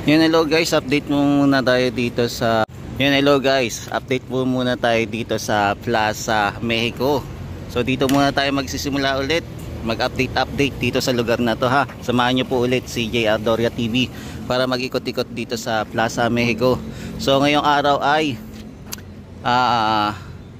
Yan, hello guys, update mo muna tayo dito sa hello guys, update po muna tayo dito sa Plaza Mexico. So dito muna tayo magsisimula ulit, mag-update dito sa lugar na to ha. Samahan nyo po ulit si JR Doria TV para mag-ikot-ikot dito sa Plaza Mexico. So ngayong araw ay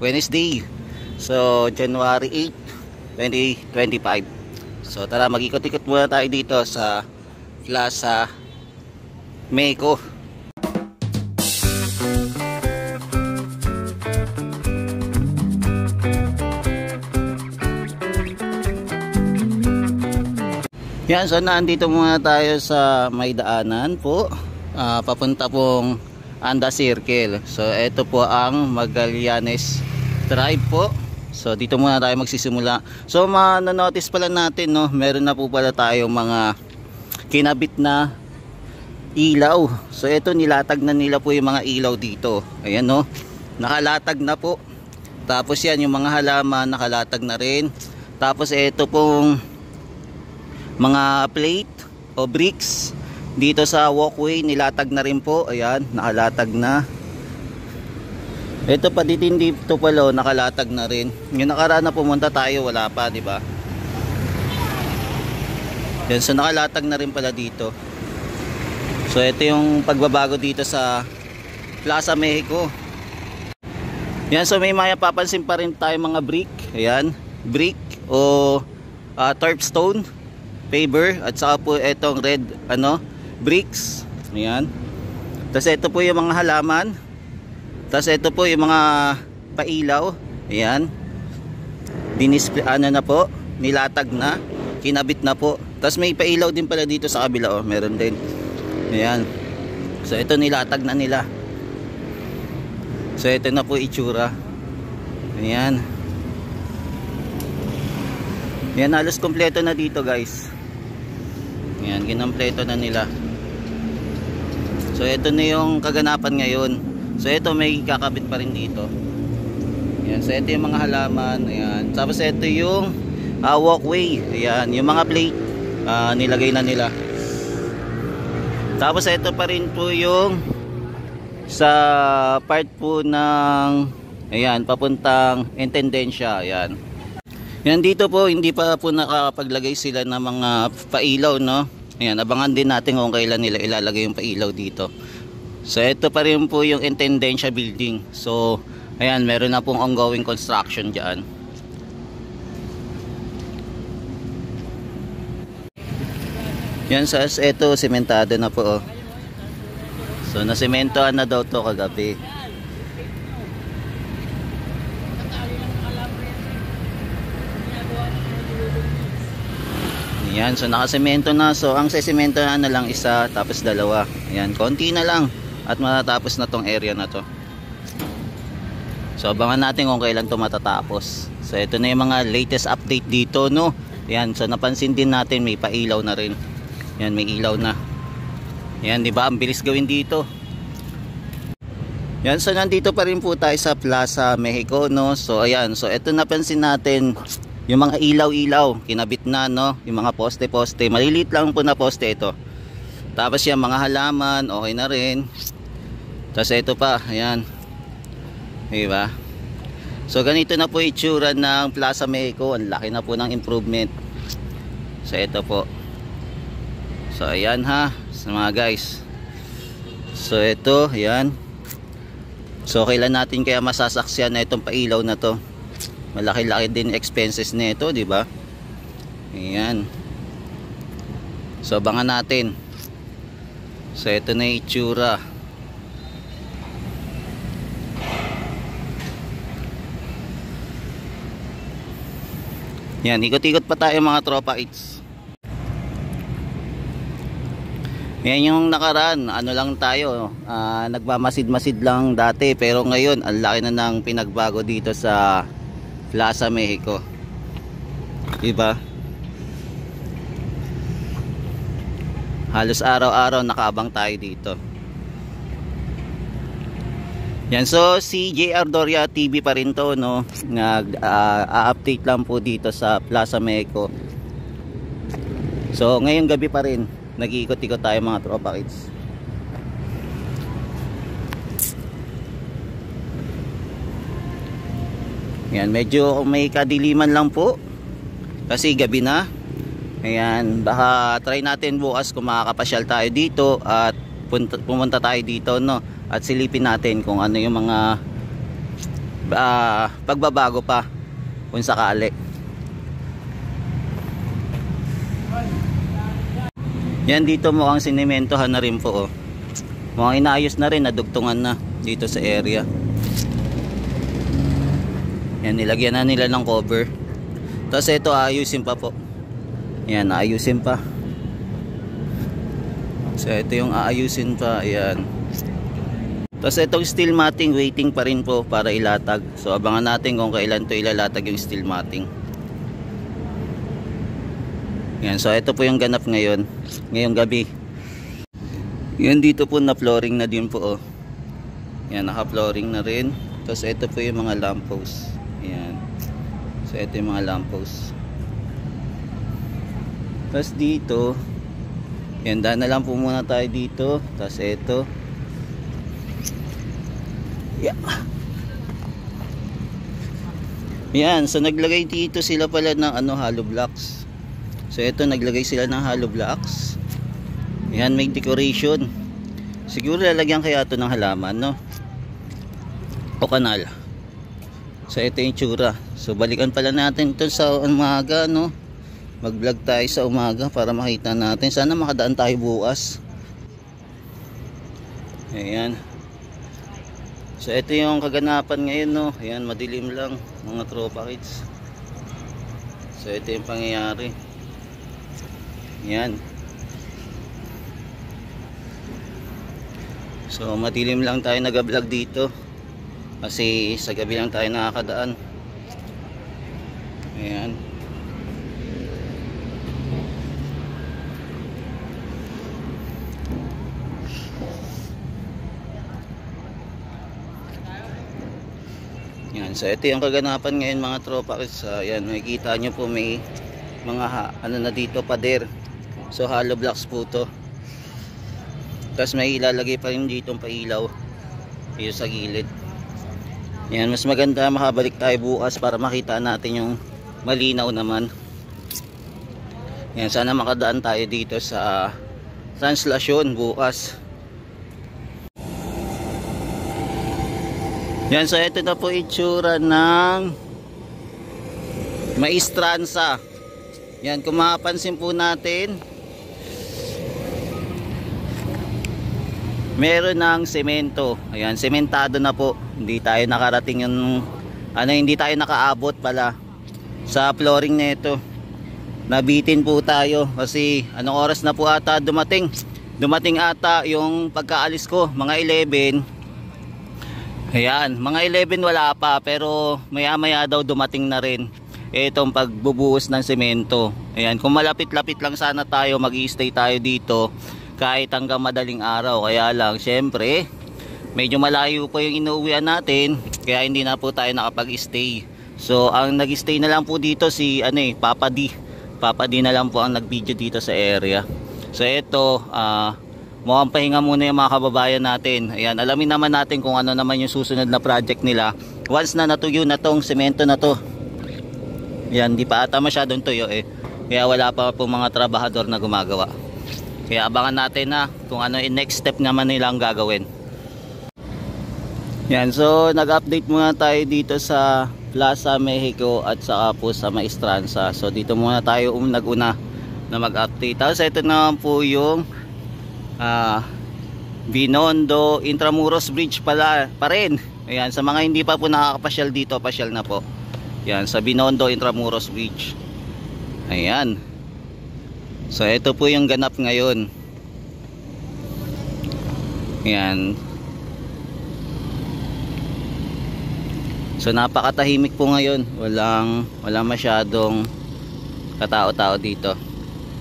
Wednesday, so January 8, 2025. So tara, mag-ikot-ikot muna tayo dito sa Plaza Mexico. Yan, so nandito muna tayo sa may daanan po, papunta pong Anda Circle. So ito po ang Magallanes Drive po. So dito muna tayo magsisimula. So manonotice pala natin, no, meron na po pala tayong mga kinabit na ilaw. So ito, nilatag na nila po yung mga ilaw dito. Ayan, no, nakalatag na po. Tapos yan, yung mga halaman nakalatag na rin. Tapos ito pong mga plate o bricks dito sa walkway, nilatag na rin po. Ayan, nakalatag na. Ito pa dito pala, nakalatag na rin. Yung nakaraan na pumunta tayo, wala pa, di ba? Yan, so nakalatag na rin pala dito. So ito yung pagbabago dito sa Plaza Mexico. Yan, so may papansin pa rin tayo mga brick. Ayan, brick o turf stone paver, at saka po itong red bricks. Ayan. Tapos ito po yung mga halaman. Tapos ito po yung mga pailaw. Ayan. Na po, nilatag na, kinabit na po. Tapos may pailaw din pala dito sa kabila, meron din. Ayan. So ito, nilatag na nila. So ito na po itsura. Ayan. Yan, halos kompleto na dito guys. Ayan, ginompleto na nila. So ito na yung kaganapan ngayon. So ito, may kakabit pa rin dito. Ayan, so ito yung mga halaman. Ayan. Tapos ito yung walkway. Ayan, yung mga plate nilagay na nila. Tapos ito pa rin po yung sa part po ng ayan, papuntang Intendencia. Ayan. Yan, dito po hindi pa po nakapaglagay sila ng mga pailaw, no. Ayan, abangan din natin kung kailan nila ilalagay yung pailaw dito. So ito pa rin po yung Intendencia building. So ayan, meron na pong ongoing construction diyan. Yan, sa ito sementado na po. So nasementohan na daw to kagabi. Ayan, so nakasemento na. So ang sesemento na lang isa, tapos dalawa. Ayan, konti na lang at matatapos na tong area na to. So abangan natin kung kailan to matatapos. So ito na yung mga latest update dito, no. Ayan, so napansin din natin may pailaw na rin. Ayan, may ilaw na. Ayan, di ba? Ang bilis gawin dito. Yan, so nandito pa rin po tayo sa Plaza Mexico, no. So ayan, so ito napansin natin yung mga ilaw-ilaw, kinabit na, no. Yung mga poste-poste, maliliit lang po na poste ito. Tapos yung mga halaman, okay na rin. Tapos ito pa, ayan. Diba? So ganito na po itsura ng Plaza Mexico. Ang laki na po ng improvement. So ito po. So ayan ha, sa mga guys. So ito, ayan. So kailan natin kaya masasaksiyan na itong pailaw na to? Malaki-laki din expenses nito, di ba? Ayan. So abangan natin. So ito na yung itsura. Yan, ikot-ikot pa tayo mga tropa its. Yan yung nakaraan, ano lang tayo, nagmamasid-masid lang dati, pero ngayon ang laki na ng pinagbago dito sa Plaza Mexico. Diba? Halos araw-araw nakaabang tayo dito. Yan, so si JR Doria TV pa rin to, no. Nag-update lang po dito sa Plaza Mexico. So ngayong gabi pa rin nag-iikot-ikot tayo mga tropa kids. Ayan, medyo may kadiliman lang po kasi gabi na. Ayan, baka try natin bukas kung makakapasyal tayo dito at pumunta tayo dito, no, at silipin natin kung ano yung mga pagbabago pa kung sakali. Yan, dito mukhang sinementohan na rin po, oh. Mukhang inaayos na rin, nadugtungan na dito sa area. Yan, nilagyan na nila ng cover. Tapos ito ayusin pa po. Yan, ayusin pa. So ito yung aayusin pa. Ayan. Tapos itong steel matting waiting pa rin po para ilatag. So abangan natin kung kailan to ilalatag yung steel matting. Yan, so ito po yung ganap ngayon, ngayong gabi. Yan, dito po na flooring na din po, oh. Yan, naka flooring na rin. Tapos ito po yung mga lamppost. Yan. So ito yung mga lamppost. Tapos dito, yan, daan na lang po muna tayo dito. Tapos ito. Yeah. Yan, so naglagay dito sila pala ng hollow blocks. So ito, naglagay sila ng hollow blocks. Yan, may decoration. Siguro lalagyan kaya ito ng halaman, no, o kanal. So ito yung tsura. So balikan pala natin ito sa umaga, no. Mag vlog tayo sa umaga para makita natin. Sana makadaan tayo bukas. Ayan. So ito yung kaganapan ngayon, no. Ayan, madilim lang mga tropa kids. So ito yung pangyayari. Ayan. So madilim lang tayo nag-vlog dito kasi sa gabi lang tayo nakakadaan. Ayan. Yan, so ito yung kaganapan ngayon mga tropa. Ayan, makikita nyo po may mga na dito, pader. So hollow blocks po to. Tapos may ilalagay pa rin dito ang pailaw dito sa gilid. Yan, mas maganda makabalik tayo bukas para makita natin yung malinaw naman. Yan, sana makadaan tayo dito sa translasyon bukas. Yan, so ito na po itsura ng Maestranza. Yan, kung mapapansin po natin, meron ng semento. Ayan, sementado na po. Hindi tayo nakarating yung hindi tayo nakaabot pala sa flooring nito. Nabitin po tayo kasi anong oras na po ata dumating? Dumating ata yung pagkaalis ko, mga 11. Ayan, mga 11 wala pa, pero maya maya daw dumating na rin itong pagbubuhos ng semento. Ayan, kung malapit-lapit lang sana tayo, mag-i-stay tayo dito kahit hanggang madaling araw. Kaya lang, syempre, medyo malayo po yung inuuwian natin, kaya hindi na po tayo nakapag-stay. So, ang nag-stay na lang po dito si Papa D. Papa D na lang po ang nag-video dito sa area. So, ito, mukhang pahinga muna yung mga kababayan natin. Ayan, alamin naman natin kung ano naman yung susunod na project nila once na natuyo na tong semento na to. Ayan, di pa ata masyadong tuyo kaya wala pa po mga trabahador na gumagawa. Kaya abangan natin na kung ano yung next step naman nilang gagawin. Yan, so nag-update muna tayo dito sa Plaza Mexico at saka po sa Maestranza. So dito muna tayo nag-una na mag-update. Tapos ito naman po yung Binondo Intramuros Bridge pa rin. Ayan, sa mga hindi pa po nakakapasyal dito, pasyal na po. Yan, sa Binondo Intramuros Bridge. Ayan. So ito po yung ganap ngayon. Yan. So napakatahimik po ngayon. Walang masyadong katao-tao dito.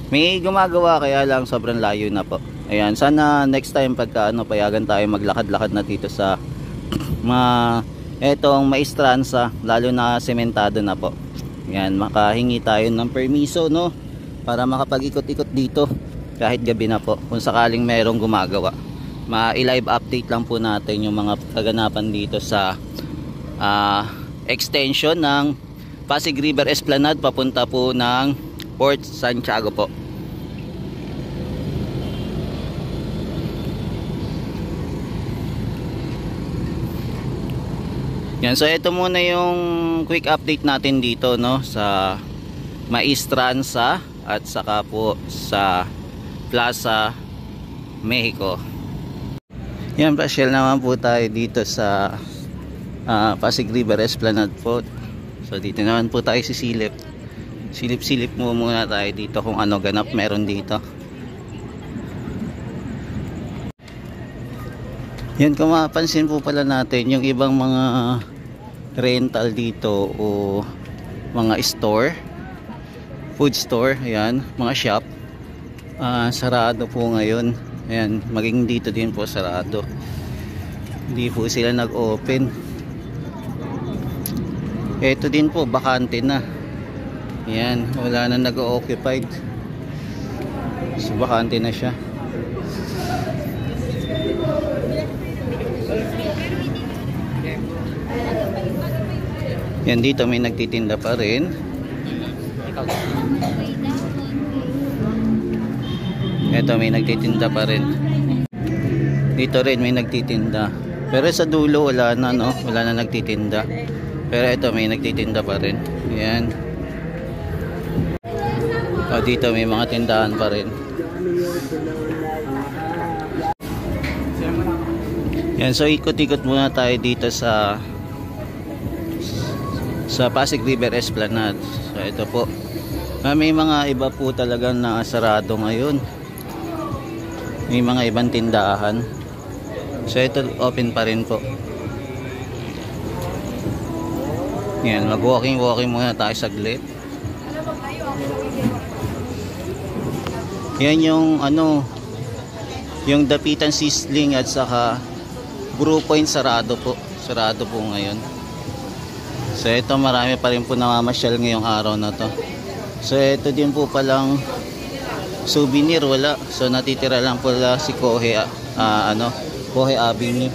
May gumagawa kaya lang sobrang layo na po. Ayan, sana next time pagka payagan tayo maglakad-lakad na dito sa etong Maestranza, lalo na sementado na po. Ayan, makahingi tayo ng permiso, no, para makapag-ikot-ikot dito kahit gabi na po, kung sakaling merong gumagawa. Ma-live update lang po natin yung mga kaganapan dito sa extension ng Pasig River Esplanade papunta po ng Port Santiago po. Yan, so ito muna yung quick update natin dito, no, sa Maestranza at saka po sa Plaza Mexico. Yan, pasyal naman po tayo dito sa Pasig River Esplanade po. So dito naman po tayo sisilip. Silip-silip muna tayo dito kung ano ganap meron dito. Yan, kung mapapansin po pala natin yung ibang mga rental dito o mga store, food store, ayan, mga shop, sarado po ngayon. Ayan, maging dito din po sarado. Hindi po sila nag-open. Ito din po, bakante na. Ayan, wala na nag-occupied. So, bakante na siya. Yan, dito may nagtitinda pa rin. Ito may nagtitinda pa rin. Dito rin may nagtitinda. Pero sa dulo wala na, no? Wala na nagtitinda. Pero ito may nagtitinda pa rin. Yan. O, dito may mga tindahan pa rin. Yan, so ikot-ikot muna tayo dito sa Pasig River Esplanade. So ito po, may mga iba po talagang nakasarado ngayon. May mga ibang tindahan. So ito open pa rin po. Yan, mag-walking muna tayo saglit. Yan yung ano, yung Dapitan Sizzling at saka Brew Point sarado po. Sarado po ngayon. So ito, marami pa rin po namamasyal ngayong araw na to. So ito din po palang souvenir, wala. So natitira lang po si Cohe, Cohe Avenue.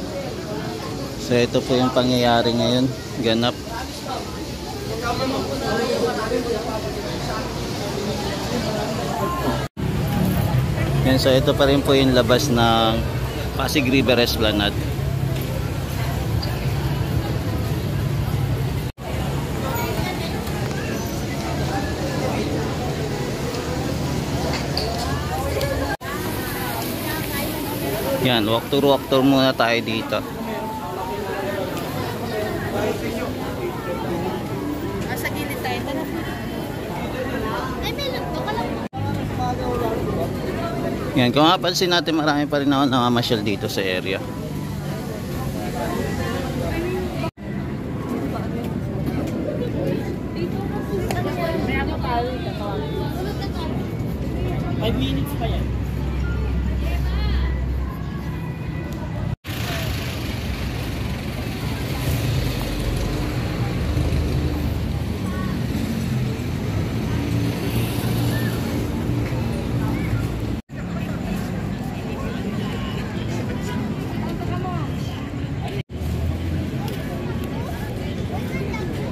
So ito po yung pangyayari ngayon, ganap. Yan, so ito pa rin po yung labas ng Pasig River Esplanade. Yan, walk tour muna tayo dito. Nasa gilid tayo. Yan, kung mapansin natin, marami pa rin ako namamasyal dito sa area.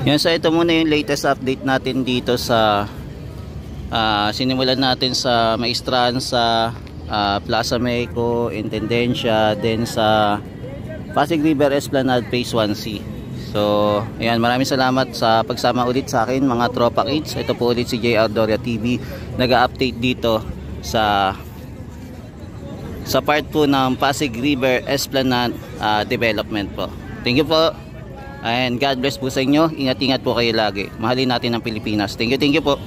Yan, so ito muna yung latest update natin dito sa sinimulan natin sa Maestranza, Plaza Mexico, Intendencia, then sa Pasig River Esplanade Phase 1C. So ayan, maraming salamat sa pagsama ulit sa akin mga Tropa Kids. Ito po ulit si JR Doria TV, nag-update dito sa part po ng Pasig River Esplanade development po. Thank you po. And God bless po sa inyo. Ingat-ingat po kayo lagi. Mahalin natin ang Pilipinas. Thank you po.